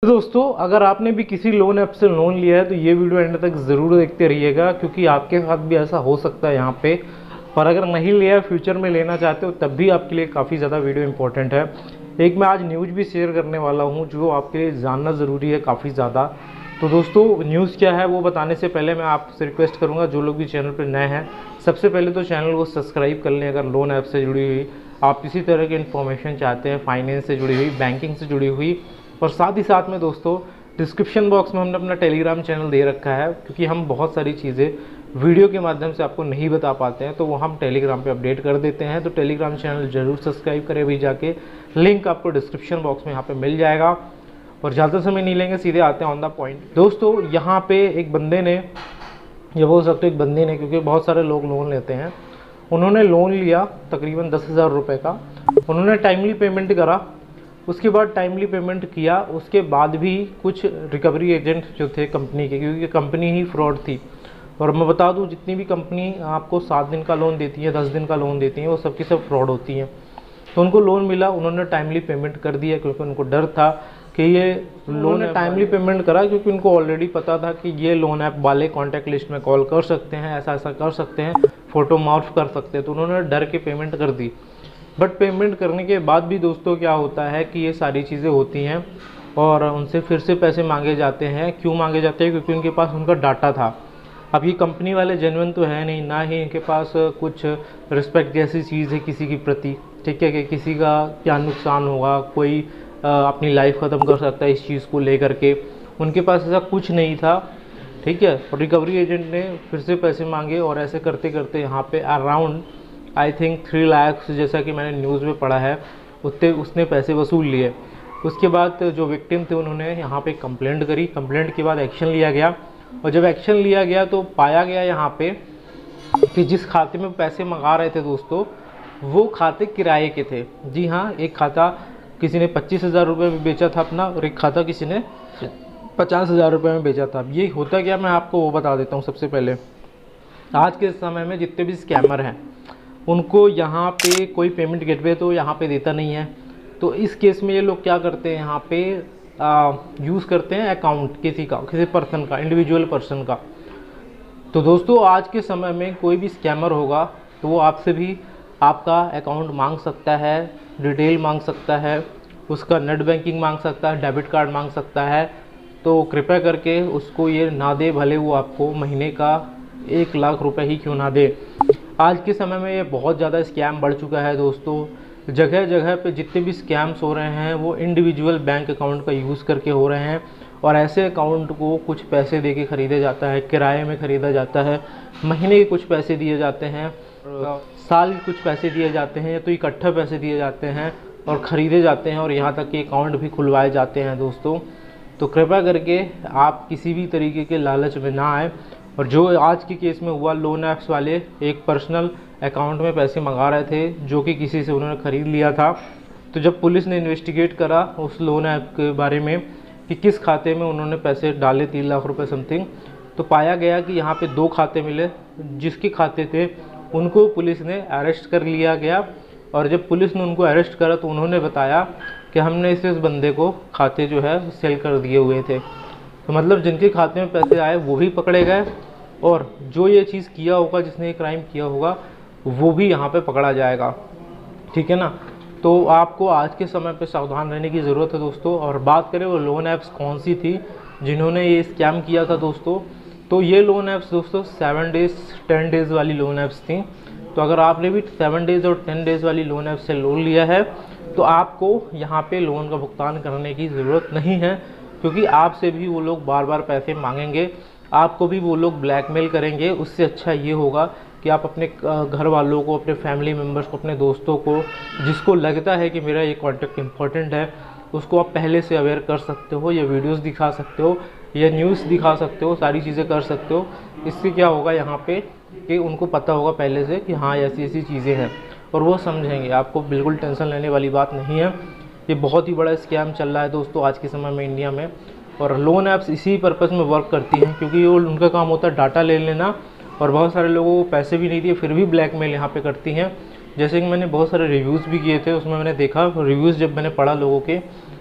दोस्तों, अगर आपने भी किसी लोन ऐप से लोन लिया है तो ये वीडियो एंड तक ज़रूर देखते रहिएगा, क्योंकि आपके साथ भी ऐसा हो सकता है यहाँ पे। पर अगर नहीं लिया है, फ्यूचर में लेना चाहते हो, तब भी आपके लिए काफ़ी ज़्यादा वीडियो इंपॉर्टेंट है। एक मैं आज न्यूज़ भी शेयर करने वाला हूँ जो आपके लिए जानना ज़रूरी है काफ़ी ज़्यादा। तो दोस्तों, न्यूज़ क्या है वो बताने से पहले मैं आपसे रिक्वेस्ट करूँगा, जो लोग भी चैनल पर नए हैं, सबसे पहले तो चैनल को सब्सक्राइब कर लें। अगर लोन ऐप से जुड़ी हुई आप किसी तरह की इन्फॉर्मेशन चाहते हैं, फाइनेंस से जुड़ी हुई, बैंकिंग से जुड़ी हुई, और साथ ही साथ में दोस्तों डिस्क्रिप्शन बॉक्स में हमने अपना टेलीग्राम चैनल दे रखा है, क्योंकि हम बहुत सारी चीज़ें वीडियो के माध्यम से आपको नहीं बता पाते हैं, तो वो हम टेलीग्राम पे अपडेट कर देते हैं। तो टेलीग्राम चैनल जरूर सब्सक्राइब करें अभी जाके, लिंक आपको डिस्क्रिप्शन बॉक्स में यहाँ पे मिल जाएगा। और ज़्यादा समय नहीं लेंगे, सीधे आते हैं ऑन द पॉइंट। दोस्तों, यहाँ पे एक बंदे ने, ये बोल सकते एक बंदे ने, क्योंकि बहुत सारे लोग लोन लेते हैं, उन्होंने लोन लिया तकरीबन 10,000 रुपये का। उन्होंने टाइमली पेमेंट करा, उसके बाद टाइमली पेमेंट किया, उसके बाद भी कुछ रिकवरी एजेंट जो थे कंपनी के, क्योंकि कंपनी ही फ्रॉड थी। और मैं बता दूं, जितनी भी कंपनी आपको 7 दिन का लोन देती है, 10 दिन का लोन देती है, वो सबकी सब फ्रॉड होती हैं। तो उनको लोन मिला, उन्होंने टाइमली पेमेंट कर दिया, क्योंकि उनको डर था कि ये लोन टाइमली पेमेंट करा, क्योंकि उनको ऑलरेडी पता था कि ये लोन ऐप वाले कॉन्टैक्ट लिस्ट में कॉल कर सकते हैं, ऐसा ऐसा कर सकते हैं, फ़ोटो मॉर्फ कर सकते हैं। तो उन्होंने डर के पेमेंट कर दी। बट पेमेंट करने के बाद भी दोस्तों क्या होता है कि ये सारी चीज़ें होती हैं और उनसे फिर से पैसे मांगे जाते हैं। क्यों मांगे जाते हैं? क्योंकि उनके पास उनका डाटा था। अब ये कंपनी वाले जेन्युइन तो है नहीं, ना ही इनके पास कुछ रिस्पेक्ट जैसी चीज़ है किसी की प्रति, ठीक है, कि किसी का क्या नुकसान होगा, कोई अपनी लाइफ ख़त्म कर सकता है इस चीज़ को लेकर के। उनके पास ऐसा कुछ नहीं था, ठीक है। और रिकवरी एजेंट ने फिर से पैसे मांगे, और ऐसे करते करते यहाँ पे अराउंड आई थिंक 3 लाख, जैसा कि मैंने न्यूज़ में पढ़ा है, उतने उसने पैसे वसूल लिए। उसके बाद जो विक्टिम थे उन्होंने यहाँ पे कंप्लेंट करी। कंप्लेंट के बाद एक्शन लिया गया, और जब एक्शन लिया गया तो पाया गया यहाँ पे कि जिस खाते में पैसे मंगा रहे थे दोस्तों, वो खाते किराए के थे। जी हाँ, एक खाता किसी ने 25,000 रुपये में बेचा था अपना, और एक खाता किसी ने 50,000 रुपये में बेचा था। ये होता क्या, मैं आपको वो बता देता हूँ। सबसे पहले, आज के समय में जितने भी स्कैमर हैं, उनको यहाँ पे कोई पेमेंट गेटवे तो यहाँ पे देता नहीं है। तो इस केस में ये लोग क्या करते हैं, यहाँ पे यूज़ करते हैं अकाउंट किसी का, किसी पर्सन का, इंडिविजुअल पर्सन का। तो दोस्तों, आज के समय में कोई भी स्कैमर होगा तो वो आपसे भी आपका अकाउंट मांग सकता है, डिटेल मांग सकता है, उसका नेट बैंकिंग मांग सकता है, डेबिट कार्ड मांग सकता है। तो कृपया करके उसको ये ना दे, भले वो आपको महीने का 1 लाख रुपए ही क्यों ना दे। आज के समय में ये बहुत ज़्यादा स्कैम बढ़ चुका है दोस्तों। जगह जगह पे जितने भी स्कैम्स हो रहे हैं वो इंडिविजुअल बैंक अकाउंट का यूज़ करके हो रहे हैं, और ऐसे अकाउंट को कुछ पैसे दे के ख़रीदा जाता है, किराए में ख़रीदा जाता है, महीने के कुछ पैसे दिए जाते हैं, साल के कुछ पैसे दिए जाते हैं, या तो इकट्ठा पैसे दिए जाते हैं और ख़रीदे जाते हैं, और यहाँ तक कि अकाउंट भी खुलवाए जाते हैं दोस्तों। तो कृपया करके आप किसी भी तरीके के लालच में ना आए। और जो आज के केस में हुआ, लोन ऐप्स वाले एक पर्सनल अकाउंट में पैसे मंगा रहे थे जो कि किसी से उन्होंने ख़रीद लिया था। तो जब पुलिस ने इन्वेस्टिगेट करा उस लोन ऐप के बारे में कि किस खाते में उन्होंने पैसे डाले, 3 लाख रुपए समथिंग, तो पाया गया कि यहाँ पे 2 खाते मिले। जिसके खाते थे उनको पुलिस ने अरेस्ट कर लिया गया, और जब पुलिस ने उनको अरेस्ट करा तो उन्होंने बताया कि हमने इस बंदे को खाते जो है सेल कर दिए हुए थे। तो मतलब जिनके खाते में पैसे आए वो भी पकड़े गए, और जो ये चीज़ किया होगा, जिसने ये क्राइम किया होगा, वो भी यहाँ पे पकड़ा जाएगा, ठीक है ना। तो आपको आज के समय पे सावधान रहने की ज़रूरत है दोस्तों। और बात करें वो लोन ऐप्स कौन सी थी जिन्होंने ये स्कैम किया था दोस्तों, तो ये लोन ऐप्स दोस्तों 7 डेज़ 10 डेज़ वाली लोन ऐप्स थी। तो अगर आपने भी 7 डेज़ और 10 डेज़ वाली लोन ऐप से लोन लिया है तो आपको यहाँ पे लोन का भुगतान करने की ज़रूरत नहीं है, क्योंकि आपसे भी वो लोग बार बार पैसे मांगेंगे, आपको भी वो लोग ब्लैकमेल करेंगे। उससे अच्छा ये होगा कि आप अपने घर वालों को, अपने फैमिली मेम्बर्स को, अपने दोस्तों को, जिसको लगता है कि मेरा ये कॉन्टैक्ट इंपॉर्टेंट है, उसको आप पहले से अवेयर कर सकते हो, या वीडियोस दिखा सकते हो, या न्यूज़ दिखा सकते हो, सारी चीज़ें कर सकते हो। इससे क्या होगा यहाँ पे कि उनको पता होगा पहले से कि हाँ ऐसी ऐसी चीज़ें हैं, और वो समझेंगे। आपको बिल्कुल टेंशन लेने वाली बात नहीं है। ये बहुत ही बड़ा स्कैम चल रहा है दोस्तों आज के समय में इंडिया में, और लोन ऐप्स इसी पर्पज़ में वर्क करती हैं, क्योंकि वो उनका काम होता है डाटा ले लेना, और बहुत सारे लोगों को पैसे भी नहीं दिए फिर भी ब्लैकमेल यहाँ पे करती हैं। जैसे कि मैंने बहुत सारे रिव्यूज़ भी किए थे, उसमें मैंने देखा रिव्यूज़ जब मैंने पढ़ा लोगों के,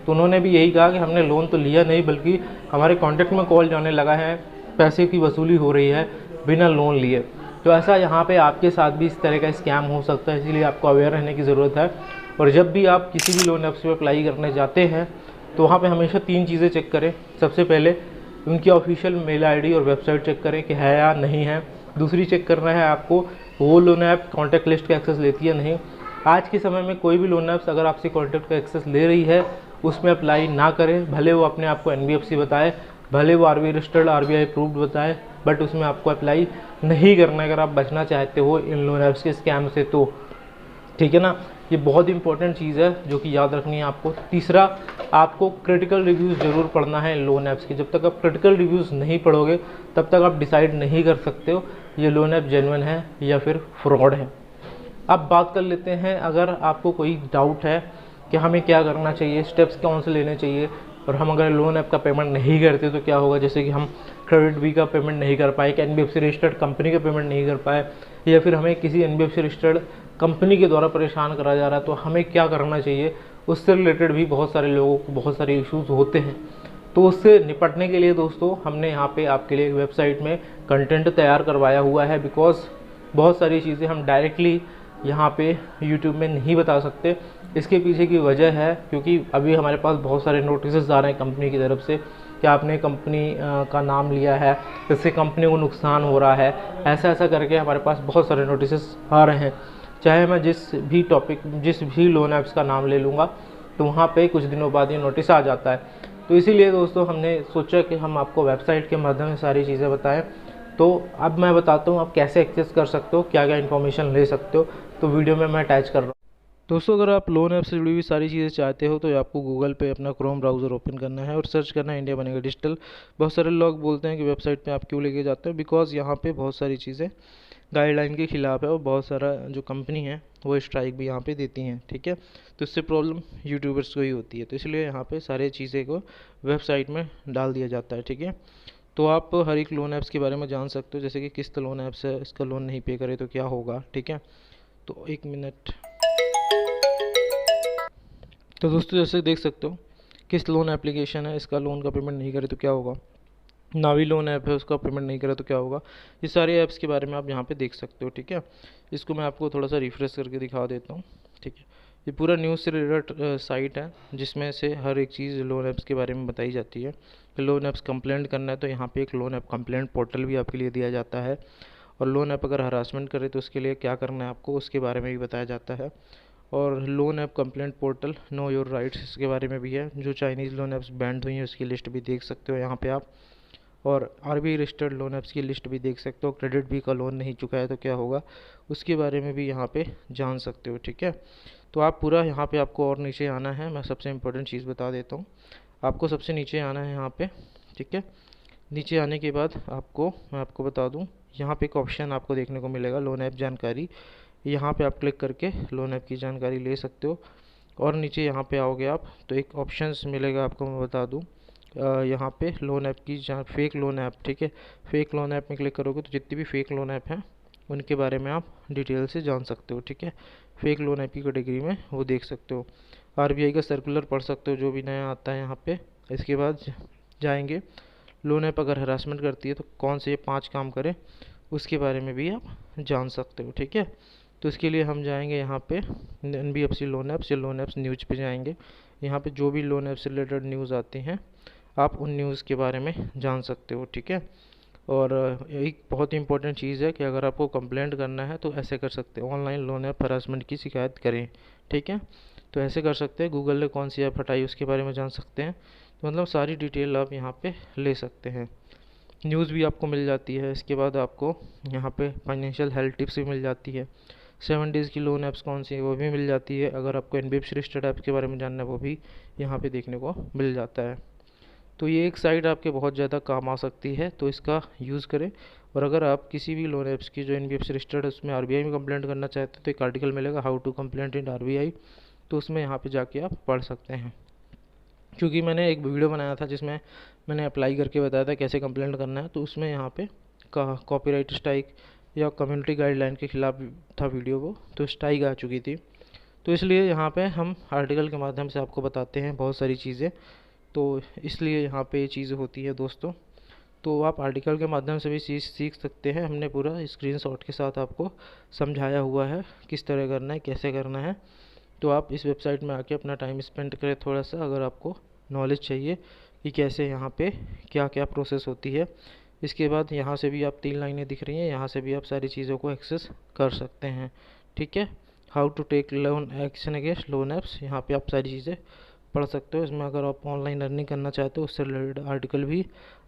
तो उन्होंने भी यही कहा कि हमने लोन तो लिया नहीं, बल्कि हमारे कॉन्टैक्ट में कॉल जाने लगा है, पैसे की वसूली हो रही है बिना लोन लिए। तो ऐसा यहाँ पे आपके साथ भी इस तरह का स्कैम हो सकता है, इसीलिए आपको अवेयर रहने की ज़रूरत है। और जब भी आप किसी भी लोन ऐप्स पे अप्लाई करने जाते हैं तो वहाँ पे हमेशा 3 चीज़ें चेक करें। सबसे पहले उनकी ऑफिशियल मेल आईडी और वेबसाइट चेक करें कि है या नहीं है। दूसरी चेक करना है आपको वो लोन ऐप कॉन्टैक्ट लिस्ट का एक्सेस लेती है नहीं। आज के समय में कोई भी लोन ऐप्स अगर आपसे कॉन्टैक्ट का एक्सेस ले रही है उसमें अप्लाई ना करें, भले वो अपने आप को NBFC बताए, भले वो RBI रजिस्टर्ड RBI अप्रूव्ड बताए, बट उसमें आपको अप्लाई नहीं करना है अगर आप बचना चाहते हो इन लोन ऐप्स के स्कैम से। तो ठीक है ना, ये बहुत इंपॉर्टेंट चीज़ है जो कि याद रखनी है आपको। तीसरा, आपको क्रिटिकल रिव्यूज़ ज़रूर पढ़ना है लोन ऐप्स के। जब तक आप क्रिटिकल रिव्यूज़ नहीं पढ़ोगे तब तक आप डिसाइड नहीं कर सकते हो ये लोन ऐप जेन्युइन है या फिर फ्रॉड है। अब बात कर लेते हैं, अगर आपको कोई डाउट है कि हमें क्या करना चाहिए, स्टेप्स कौन से लेने चाहिए, और हम अगर लोन ऐप का पेमेंट नहीं करते तो क्या होगा, जैसे कि हम क्रेडिट बी का पेमेंट नहीं कर पाए, NBFC रजिस्टर्ड कंपनी का पेमेंट नहीं कर पाए, या फिर हमें किसी NBFC रजिस्टर्ड कंपनी के द्वारा परेशान करा जा रहा है, तो हमें क्या करना चाहिए, उससे रिलेटेड भी बहुत सारे लोगों को बहुत सारे इश्यूज़ होते हैं। तो उससे निपटने के लिए दोस्तों हमने यहाँ पे आपके लिए एक वेबसाइट में कंटेंट तैयार करवाया हुआ है, बिकॉज बहुत सारी चीज़ें हम डायरेक्टली यहाँ पे YouTube में नहीं बता सकते। इसके पीछे की वजह है क्योंकि अभी हमारे पास बहुत सारे नोटिस आ रहे हैं कंपनी की तरफ से कि आपने कंपनी का नाम लिया है, इससे कंपनी को नुकसान हो रहा है, ऐसा ऐसा करके हमारे पास बहुत सारे नोटिस आ रहे हैं। चाहे मैं जिस भी लोन ऐप्स का नाम ले लूँगा तो वहाँ पे कुछ दिनों बाद ये नोटिस आ जाता है। तो इसीलिए दोस्तों हमने सोचा कि हम आपको वेबसाइट के माध्यम से सारी चीज़ें बताएं। तो अब मैं बताता हूँ आप कैसे एक्सेस कर सकते हो, क्या क्या इन्फॉर्मेशन ले सकते हो, तो वीडियो में मैं अटैच कर रहा हूँ। दोस्तों, अगर आप लोन ऐप से जुड़ी हुई सारी चीज़ें चाहते हो तो आपको गूगल पे अपना क्रोम ब्राउज़र ओपन करना है और सर्च करना है इंडिया बनेगा डिजिटल। बहुत सारे लोग बोलते हैं कि वेबसाइट पे आप क्यों लेके जाते हो, बिकॉज यहाँ पे बहुत सारी चीज़ें गाइडलाइन के खिलाफ है और बहुत सारा जो कंपनी है वो स्ट्राइक भी यहाँ पे देती हैं। ठीक है, तो इससे प्रॉब्लम यूट्यूबर्स को ही होती है, तो इसलिए यहाँ पे सारी चीज़ें को वेबसाइट में डाल दिया जाता है। ठीक है, तो आप हर एक लोन ऐप्स के बारे में जान सकते हो, जैसे कि किस्त लोन ऐप्स है, इसका लोन नहीं पे करे तो क्या होगा। ठीक है, तो 1 मिनट। तो दोस्तों जैसे देख सकते हो किस्त लोन एप्लीकेशन है, इसका लोन का पेमेंट नहीं करे तो क्या होगा। नावी लोन ऐप है, उसका पेमेंट नहीं करे तो क्या होगा। ये सारे ऐप्स के बारे में आप यहाँ पे देख सकते हो। ठीक है, इसको मैं आपको थोड़ा सा रिफ्रेश करके दिखा देता हूँ। ठीक है, ये पूरा न्यूज़ से रिलेटेड साइट है जिसमें से हर एक चीज़ लोन ऐप्स के बारे में बताई जाती है। लोन ऐप्स कंप्लेंट करना है तो यहाँ पे एक लोन ऐप कंप्लेंट पोर्टल भी आपके लिए दिया जाता है, और लोन ऐप अगर हरासमेंट करे तो उसके लिए क्या करना है आपको उसके बारे में भी बताया जाता है। और loan app complaint portal know your rights इसके बारे में भी है। जो चाइनीज़ लोन ऐप्स बैंड हुई हैं उसकी लिस्ट भी देख सकते हो यहाँ पे आप, और RBI रजिस्टर्ड लोन ऐप्स की लिस्ट भी देख सकते हो। क्रेडिट बी का लोन नहीं चुका है तो क्या होगा उसके बारे में भी यहाँ पे जान सकते हो। ठीक है, तो आप पूरा यहाँ पे आपको और नीचे आना है। मैं सबसे इम्पोर्टेंट चीज़ बता देता हूँ, आपको सबसे नीचे आना है यहाँ पे। ठीक है, नीचे आने के बाद मैं आपको बता दूँ, यहाँ पे एक ऑप्शन आपको देखने को मिलेगा लोन ऐप जानकारी। यहाँ पे आप क्लिक करके लोन ऐप की जानकारी ले सकते हो। और नीचे यहाँ पे आओगे आप तो एक ऑप्शंस मिलेगा आपको, मैं बता दूँ यहाँ पे लोन ऐप की जहाँ फेक लोन ऐप। ठीक है, फेक लोन ऐप में क्लिक करोगे तो जितनी भी फेक लोन ऐप हैं उनके बारे में आप डिटेल से जान सकते हो। ठीक है, फेक लोन ऐप की कैटेगरी में वो देख सकते हो। RBI का सर्कुलर पढ़ सकते हो जो भी नया आता है यहाँ पे। इसके बाद जाएंगे लोन ऐप अगर हरासमेंट करती है तो कौन से 5 काम करे उसके बारे में भी आप जान सकते हो। ठीक है, तो इसके लिए हम जाएंगे यहाँ पे NBFC लोन ऐप्स या लोन ऐप्स न्यूज़ पे जाएंगे। यहाँ पे जो भी लोन ऐप से रिलेटेड न्यूज़ आती हैं आप उन न्यूज़ के बारे में जान सकते हो। ठीक है, और एक बहुत ही इंपॉर्टेंट चीज़ है कि अगर आपको कंप्लेंट करना है तो ऐसे कर सकते हैं, ऑनलाइन लोन ऐप हरासमेंट की शिकायत करें। ठीक है, तो ऐसे कर सकते हैं। गूगल ने कौन सी ऐप हटाई उसके बारे में जान सकते हैं। तो मतलब सारी डिटेल आप यहाँ पे ले सकते हैं, न्यूज़ भी आपको मिल जाती है। इसके बाद आपको यहाँ पे फाइनेंशियल हेल्थ टिप्स भी मिल जाती है। 7 डेज़ की लोन ऐप्स कौन सी है वो भी मिल जाती है। अगर आपको NBFC रजिस्टर्ड ऐप्स के बारे में जानना है वो भी यहाँ पे देखने को मिल जाता है। तो ये एक साइट आपके बहुत ज़्यादा काम आ सकती है, तो इसका यूज़ करें। और अगर आप किसी भी लोन ऐप्स की जो NBFC रजिस्टर्ड है उसमें RBI में कंप्लेंट करना चाहते हैं तो एक आर्टिकल मिलेगा how to complaint in RBI, तो उसमें यहाँ पे जाके आप पढ़ सकते हैं। क्योंकि मैंने एक वीडियो बनाया था जिसमें मैंने अप्लाई करके बताया था कैसे कंप्लेंट करना है, तो उसमें यहाँ पे कॉपीराइट स्ट्राइक या कम्युनिटी गाइडलाइन के खिलाफ था वीडियो वो, तो स्ट्राइक आ चुकी थी। तो इसलिए यहाँ पे हम आर्टिकल के माध्यम से आपको बताते हैं बहुत सारी चीज़ें, तो इसलिए यहाँ पे ये चीज़ें होती है दोस्तों। तो आप आर्टिकल के माध्यम से भी चीज़ सीख सकते हैं। हमने पूरा स्क्रीनशॉट के साथ आपको समझाया हुआ है किस तरह करना है, कैसे करना है। तो आप इस वेबसाइट में आके अपना टाइम स्पेंड करें थोड़ा सा, अगर आपको नॉलेज चाहिए कि कैसे यहाँ पे क्या क्या प्रोसेस होती है। इसके बाद यहाँ से भी आप 3 लाइनें दिख रही हैं, यहाँ से भी आप सारी चीज़ों को एक्सेस कर सकते हैं। ठीक है, how to take loan action against loan apps, यहाँ पे आप सारी चीज़ें पढ़ सकते हो। इसमें अगर आप ऑनलाइन अर्निंग करना चाहते हो उससे रिलेटेड आर्टिकल भी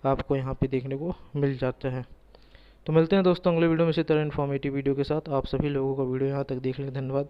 आपको यहाँ पे देखने को मिल जाता है। तो मिलते हैं दोस्तों अगले वीडियो में इसी तरह इन्फॉर्मेटिव वीडियो के साथ। आप सभी लोगों का वीडियो यहाँ तक देखने धन्यवाद।